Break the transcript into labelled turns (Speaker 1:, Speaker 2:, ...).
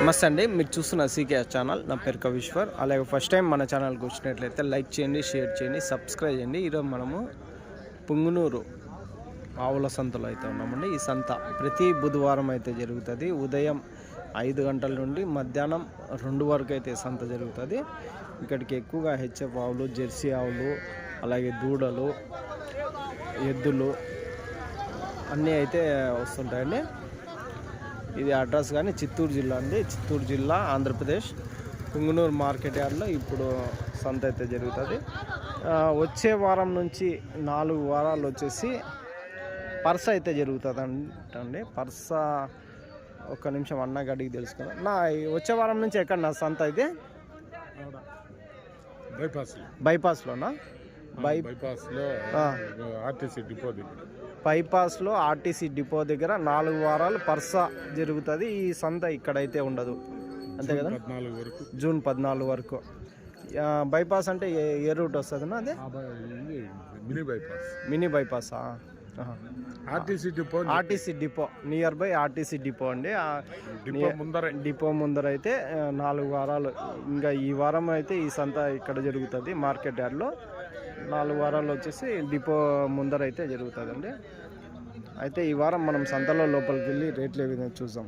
Speaker 1: నమస్తే అండి, మీరు చూస్తున్న సీకేఎస్ ఛానల్. నా పేరు కవీశ్వర్. అలాగే ఫస్ట్ టైం మన ఛానల్కి వచ్చినట్లయితే లైక్ చేయండి, షేర్ చేయండి, సబ్స్క్రైబ్ చేయండి. ఈరోజు మనము పుంగునూరు ఆవుల సంతలో అయితే ఉన్నామండి. ఈ సంత ప్రతి బుధవారం అయితే జరుగుతుంది. ఉదయం 5 గంటల నుండి మధ్యాహ్నం 2 వరకు అయితే సంత జరుగుతుంది. ఇక్కడికి ఎక్కువగా హెచ్ఎఫ్ ఆవులు, జెర్సీ ఆవులు, అలాగే దూడలు, ఎద్దులు అన్నీ అయితే వస్తుంటాయండి. ఇది అడ్రస్ కానీ చిత్తూరు జిల్లా అండి. చిత్తూరు జిల్లా, ఆంధ్రప్రదేశ్, పుంగునూరు మార్కెట్ యార్డ్లో ఇప్పుడు సంత అయితే జరుగుతుంది. వచ్చే వారం నుంచి 4 వారాలు వచ్చేసి పర్స అయితే జరుగుతుంది అండి. పర్స ఒక్క నిమిషం అన్న గడికి తెలుసుకున్నాను. వచ్చే వారం నుంచి ఎక్కడ నా సంత అయితే బైపాస్లోనా? బైపాస్లో ఆర్టీసీ డిపో దగ్గర 4 వారాలు పర్స జరుగుతుంది. ఈ సంత ఇక్కడైతే ఉండదు, అంతే కదా? జూన్ 14 వరకు. బైపాస్ అంటే ఏ రూట్ వస్తుందన్నా? అదే మినీ బైపాసా? RTC depot nearby RTC depot అండి. డిపో ముందర అయితే 4 వారాలు. ఇంకా ఈ వారం అయితే ఈ సంత ఇక్కడ జరుగుతుంది మార్కెట్ యార్డ్లో. 4 వారాలు వచ్చేసి డిపో ముందర అయితే జరుగుతుంది అండి. అయితే ఈ వారం మనం సంతలో లోపలికి వెళ్ళి రేట్లు ఏ విధంగా చూద్దాం.